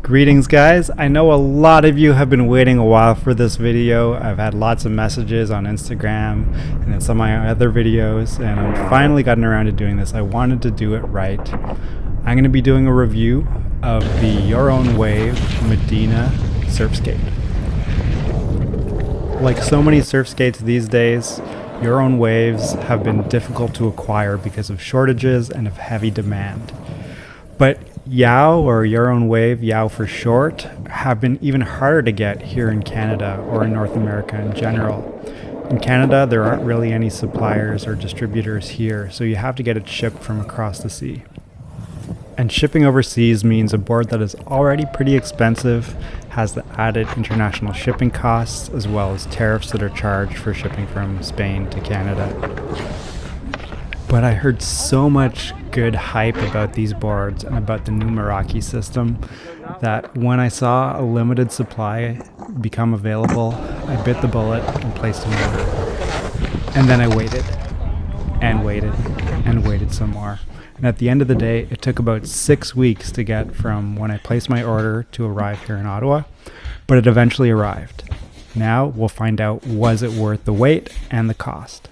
Greetings guys, I know a lot of you have been waiting a while for this video. I've had lots of messages on Instagram and in some of my other videos, and I'm finally gotten around to doing this. I wanted to do it right. I'm going to be doing a review of the Your Own Wave Medina SurfSkate. Like so many SurfSkates these days, Your Own Waves have been difficult to acquire because of shortages and of heavy demand. But YOW, or Your Own Wave, YOW for short, have been even harder to get here in Canada or in North America in general. In Canada, there aren't really any suppliers or distributors here, so you have to get it shipped from across the sea. And shipping overseas means a board that is already pretty expensive has the added international shipping costs, as well as tariffs that are charged for shipping from Spain to Canada. But I heard so much good hype about these boards and about the new Meraki system that when I saw a limited supply become available, I bit the bullet and placed an order. And then I waited and waited and waited some more. And at the end of the day, it took about 6 weeks to get from when I placed my order to arrive here in Ottawa, but it eventually arrived. Now we'll find out, was it worth the wait and the cost?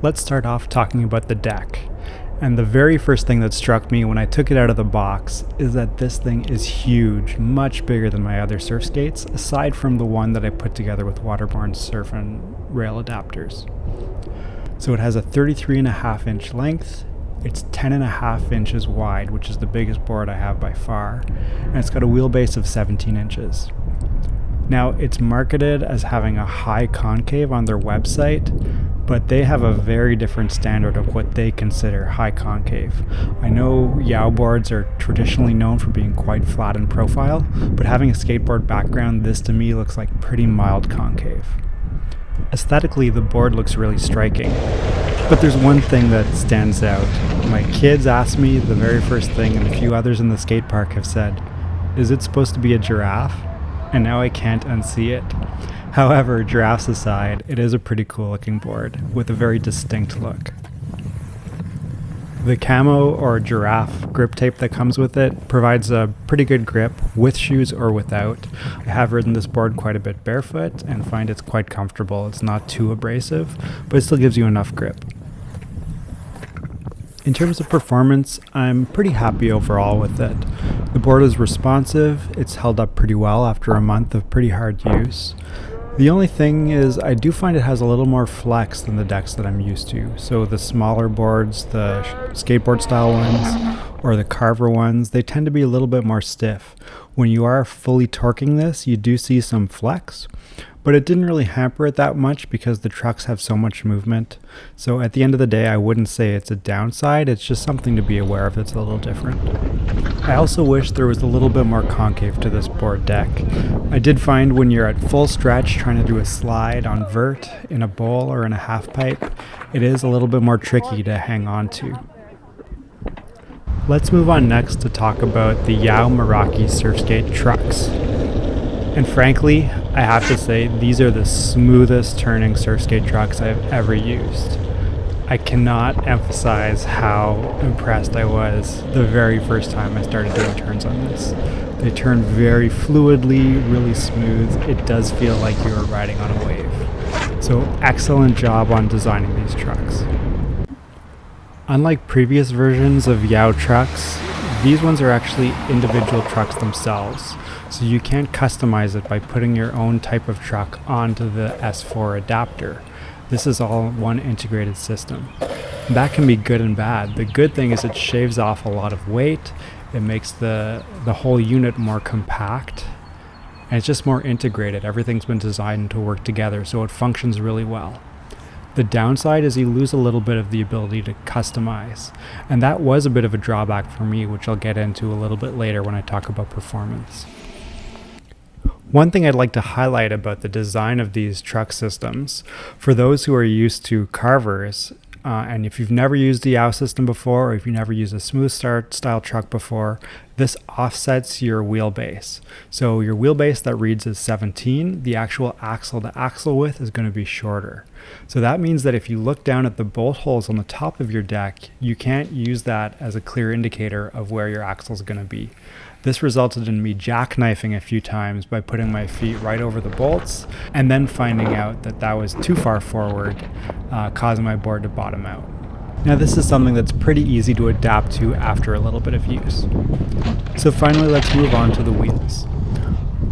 Let's start off talking about the deck. And the very first thing that struck me when I took it out of the box is that this thing is huge, much bigger than my other SurfSkates, aside from the one that I put together with waterborne surf and rail adapters. So it has a 33.5 inch length, it's 10.5 inches wide, which is the biggest board I have by far, and it's got a wheelbase of 17 inches. Now, it's marketed as having a high concave on their website, but they have a very different standard of what they consider high concave. I know YOW boards are traditionally known for being quite flat in profile, but having a skateboard background, this to me looks like pretty mild concave. Aesthetically, the board looks really striking, but there's one thing that stands out. My kids asked me the very first thing, and a few others in the skate park have said, "Is it supposed to be a giraffe?" And now I can't unsee it. However, giraffes aside, it is a pretty cool looking board with a very distinct look. The camo or giraffe grip tape that comes with it provides a pretty good grip with shoes or without. I have ridden this board quite a bit barefoot and find it's quite comfortable. It's not too abrasive, but it still gives you enough grip. In terms of performance, I'm pretty happy overall with it. The board is responsive, it's held up pretty well after a month of pretty hard use. The only thing is I do find it has a little more flex than the decks that I'm used to. So the smaller boards, the skateboard style ones, or the carver ones, they tend to be a little bit more stiff. When you are fully torquing this, you do see some flex, but it didn't really hamper it that much because the trucks have so much movement. So at the end of the day, I wouldn't say it's a downside, it's just something to be aware of that's a little different. I also wish there was a little bit more concave to this board deck. I did find when you're at full stretch trying to do a slide on vert in a bowl or in a half pipe, it is a little bit more tricky to hang on to. Let's move on next to talk about the YOW Meraki SurfSkate trucks. And frankly, I have to say, these are the smoothest turning SurfSkate trucks I've ever used. I cannot emphasize how impressed I was the very first time I started doing turns on this. They turn very fluidly, really smooth. It does feel like you are riding on a wave. So excellent job on designing these trucks. Unlike previous versions of YOW trucks, these ones are actually individual trucks themselves. So you can't customize it by putting your own type of truck onto the S4 adapter. This is all one integrated system. That can be good and bad. The good thing is it shaves off a lot of weight. It makes the whole unit more compact. And it's just more integrated. Everything's been designed to work together, so it functions really well. The downside is you lose a little bit of the ability to customize. And that was a bit of a drawback for me, which I'll get into a little bit later when I talk about performance. One thing I'd like to highlight about the design of these truck systems, for those who are used to carvers, and if you've never used the YOW system before, or if you've never used a smooth start style truck before, This offsets your wheelbase. So your wheelbase that reads as 17, the actual axle to axle width is going to be shorter. So that means that if you look down at the bolt holes on the top of your deck, you can't use that as a clear indicator of where your axle is going to be. This resulted in me jackknifing a few times by putting my feet right over the bolts and then finding out that that was too far forward, causing my board to bottom out. Now this is something that's pretty easy to adapt to after a little bit of use. So finally, let's move on to the wheels.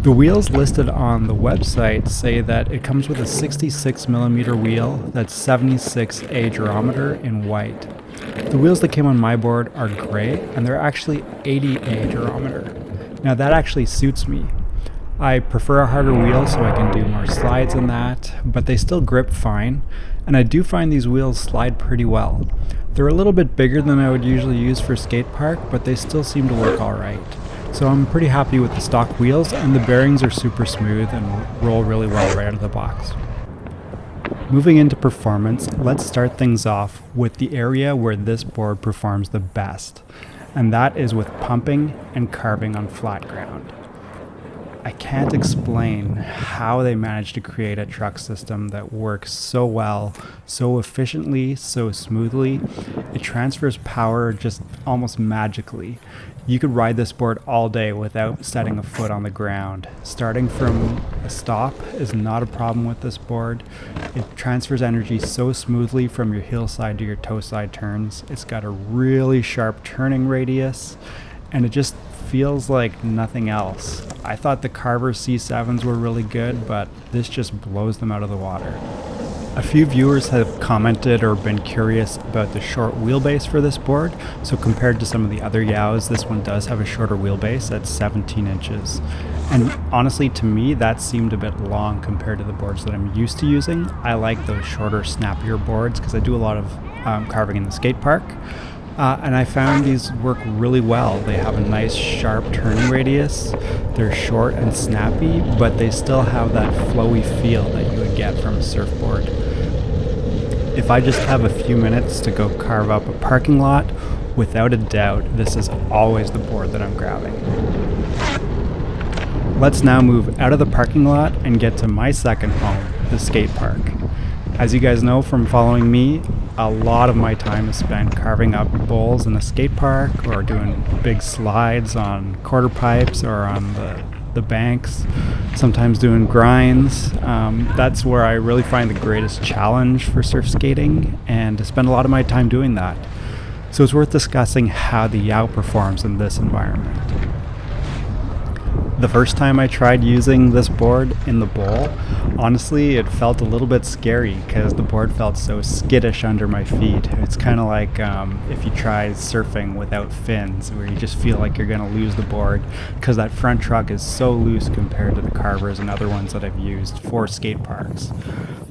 The wheels listed on the website say that it comes with a 66mm wheel that's 76A durometer in white. The wheels that came on my board are gray, and they're actually 80A durometer. Now that actually suits me. I prefer a harder wheel so I can do more slides in that, but they still grip fine, and I do find these wheels slide pretty well. They're a little bit bigger than I would usually use for skate park, but they still seem to work alright. So I'm pretty happy with the stock wheels, and the bearings are super smooth and roll really well right out of the box. Moving into performance, let's start things off with the area where this board performs the best, and that is with pumping and carving on flat ground. I can't explain how they managed to create a truck system that works so well, so efficiently, so smoothly. It transfers power just almost magically. You could ride this board all day without setting a foot on the ground. Starting from a stop is not a problem with this board. It transfers energy so smoothly from your heel side to your toe side turns. It's got a really sharp turning radius, and it just feels like nothing else. I thought the Carver C7s were really good, but this just blows them out of the water. A few viewers have commented or been curious about the short wheelbase for this board. So compared to some of the other YOWs, this one does have a shorter wheelbase at 17 inches. And honestly, to me, that seemed a bit long compared to the boards that I'm used to using. I like those shorter, snappier boards because I do a lot of carving in the skate park. And I found these work really well. They have a nice sharp turning radius. They're short and snappy, but they still have that flowy feel that you would get from a surfboard. If I just have a few minutes to go carve up a parking lot, without a doubt, this is always the board that I'm grabbing. Let's now move out of the parking lot and get to my second home, the skate park. As you guys know from following me, a lot of my time is spent carving up bowls in a skate park or doing big slides on quarter pipes or on the banks, sometimes doing grinds. That's where I really find the greatest challenge for surf skating, and I spend a lot of my time doing that. So it's worth discussing how the YOW performs in this environment. The first time I tried using this board in the bowl, honestly, it felt a little bit scary because the board felt so skittish under my feet. It's kind of like if you try surfing without fins, where you just feel like you're going to lose the board because that front truck is so loose compared to the Carvers and other ones that I've used for skate parks.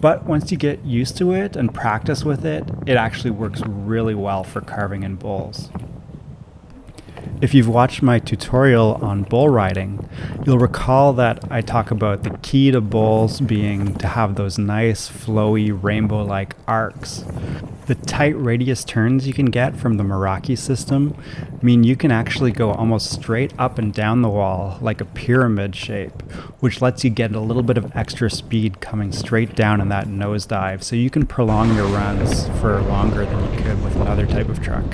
But once you get used to it and practice with it, it actually works really well for carving in bowls. If you've watched my tutorial on bull riding, you'll recall that I talk about the key to bowls being to have those nice, flowy, rainbow-like arcs. The tight radius turns you can get from the Meraki system mean you can actually go almost straight up and down the wall like a pyramid shape, which lets you get a little bit of extra speed coming straight down in that nosedive, so you can prolong your runs for longer than you could with another type of truck.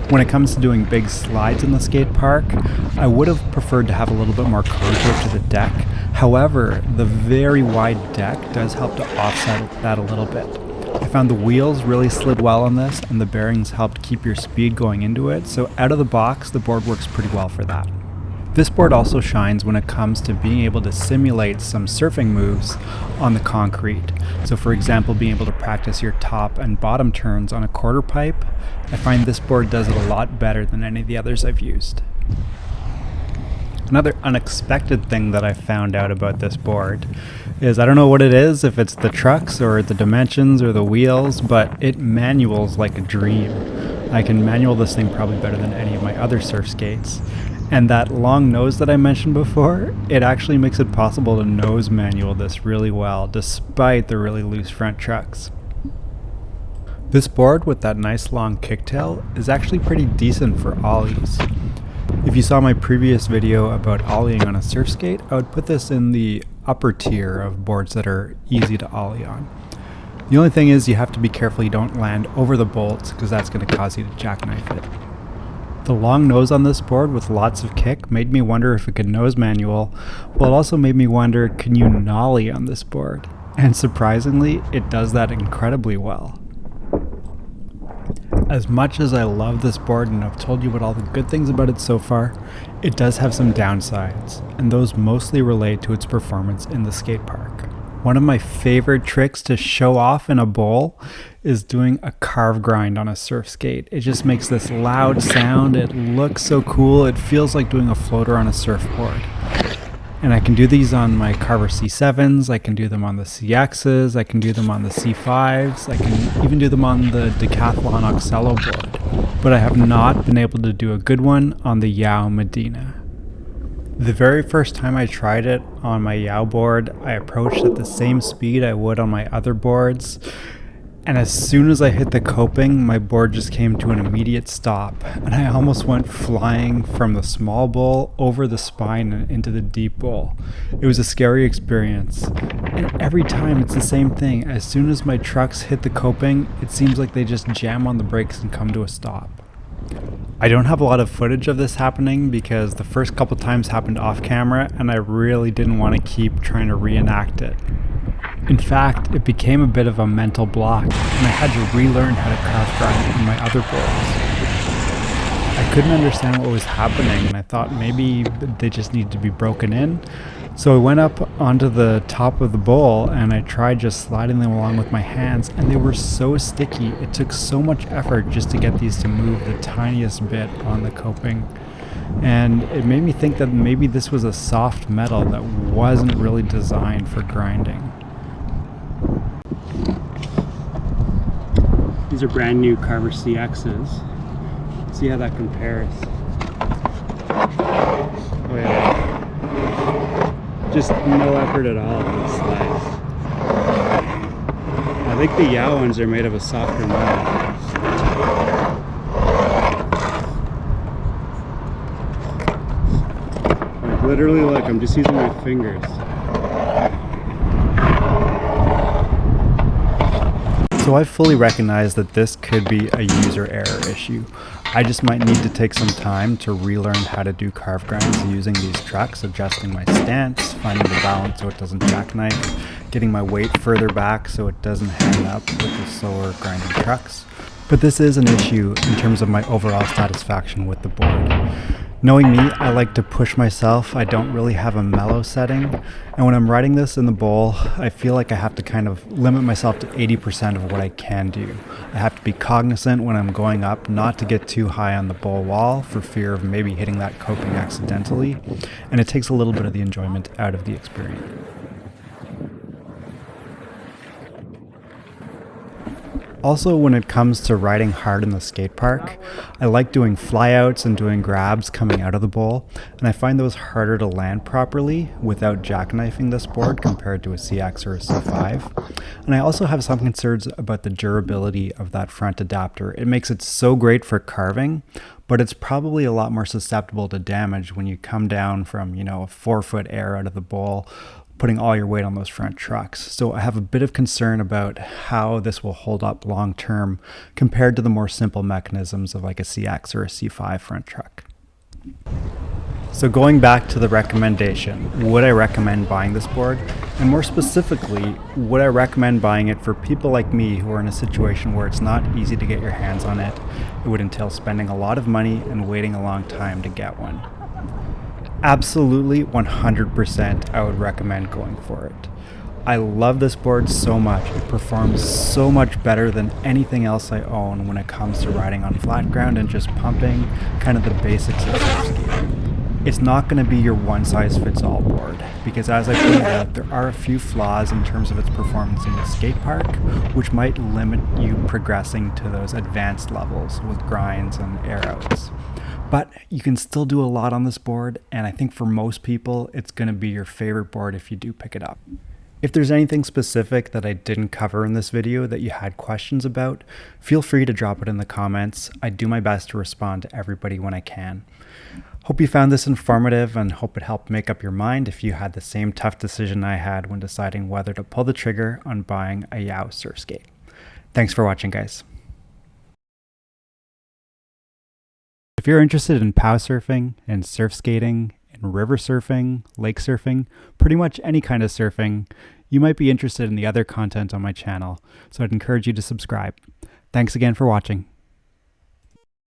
When it comes to doing big slides in the skate park, I would have preferred to have a little bit more contour to the deck. However, the very wide deck does help to offset that a little bit. I found the wheels really slid well on this, and the bearings helped keep your speed going into it, so out of the box, the board works pretty well for that. This board also shines when it comes to being able to simulate some surfing moves on the concrete. So for example, being able to practice your top and bottom turns on a quarter pipe. I find this board does it a lot better than any of the others I've used. Another unexpected thing that I found out about this board is, I don't know what it is, if it's the trucks or the dimensions or the wheels, but it manuals like a dream. I can manual this thing probably better than any of my other surf skates. And that long nose that I mentioned before, it actually makes it possible to nose manual this really well, despite the really loose front trucks. This board with that nice long kicktail is actually pretty decent for ollies. If you saw my previous video about ollieing on a SurfSkate, I would put this in the upper tier of boards that are easy to ollie on. The only thing is you have to be careful you don't land over the bolts, because that's going to cause you to jackknife it. The long nose on this board with lots of kick made me wonder if it could nose manual, while it also made me wonder, can you nollie on this board? And surprisingly, it does that incredibly well. As much as I love this board and I've told you about all the good things about it so far, it does have some downsides, and those mostly relate to its performance in the skate park. One of my favorite tricks to show off in a bowl is doing a carve grind on a SurfSkate. It just makes this loud sound, it looks so cool, it feels like doing a floater on a surfboard. And I can do these on my Carver C7s, I can do them on the CXs, I can do them on the C5s, I can even do them on the Decathlon Oxello board. But I have not been able to do a good one on the YOW Medina. The very first time I tried it on my YOW board, I approached at the same speed I would on my other boards. And as soon as I hit the coping, my board just came to an immediate stop, and I almost went flying from the small bowl over the spine and into the deep bowl. It was a scary experience, and every time it's the same thing. As soon as my trucks hit the coping, it seems like they just jam on the brakes and come to a stop. I don't have a lot of footage of this happening because the first couple times happened off camera, and I really didn't want to keep trying to reenact it. In fact, it became a bit of a mental block, and I had to relearn how to carve grind in my other boards. I couldn't understand what was happening, and I thought maybe they just needed to be broken in. So I went up onto the top of the bowl, and I tried just sliding them along with my hands, and they were so sticky. It took so much effort just to get these to move the tiniest bit on the coping. And it made me think that maybe this was a soft metal that wasn't really designed for grinding. These are brand new Carver CXs. See how that compares. Oh yeah. Just no effort at all to slice. I think the YOW ones are made of a softer metal. Like literally, look, I'm just using my fingers. So I fully recognize that this could be a user error issue. I just might need to take some time to relearn how to do carve grinds using these trucks, adjusting my stance, finding the balance so it doesn't jackknife, getting my weight further back so it doesn't hang up with the slower grinding trucks. But this is an issue in terms of my overall satisfaction with the board. Knowing me, I like to push myself. I don't really have a mellow setting. And when I'm riding this in the bowl, I feel like I have to kind of limit myself to 80% of what I can do. I have to be cognizant when I'm going up not to get too high on the bowl wall for fear of maybe hitting that coping accidentally. And it takes a little bit of the enjoyment out of the experience. Also, when it comes to riding hard in the skate park, I like doing flyouts and doing grabs coming out of the bowl, and I find those harder to land properly without jackknifing this board compared to a CX or a C5. And I also have some concerns about the durability of that front adapter. It makes it so great for carving, but it's probably a lot more susceptible to damage when you come down from, a 4-foot air out of the bowl, putting all your weight on those front trucks. So I have a bit of concern about how this will hold up long term compared to the more simple mechanisms of like a CX or a C5 front truck. So going back to the recommendation, would I recommend buying this board? And more specifically, would I recommend buying it for people like me who are in a situation where it's not easy to get your hands on it? It would entail spending a lot of money and waiting a long time to get one. Absolutely 100% I would recommend going for it. I love this board so much. It performs so much better than anything else I own when it comes to riding on flat ground and just pumping kind of the basics of SurfSkate. It's not going to be your one-size-fits-all board because, as I pointed out, there are a few flaws in terms of its performance in the skate park, which might limit you progressing to those advanced levels with grinds and air outs. But you can still do a lot on this board, and I think for most people, it's going to be your favorite board if you do pick it up. If there's anything specific that I didn't cover in this video that you had questions about, feel free to drop it in the comments. I do my best to respond to everybody when I can. Hope you found this informative and hope it helped make up your mind if you had the same tough decision I had when deciding whether to pull the trigger on buying a YOW SurfSkate. Thanks for watching, guys. If you're interested in POW surfing and surf skating and river surfing, lake surfing, pretty much any kind of surfing, you might be interested in the other content on my channel, so I'd encourage you to subscribe. Thanks again for watching.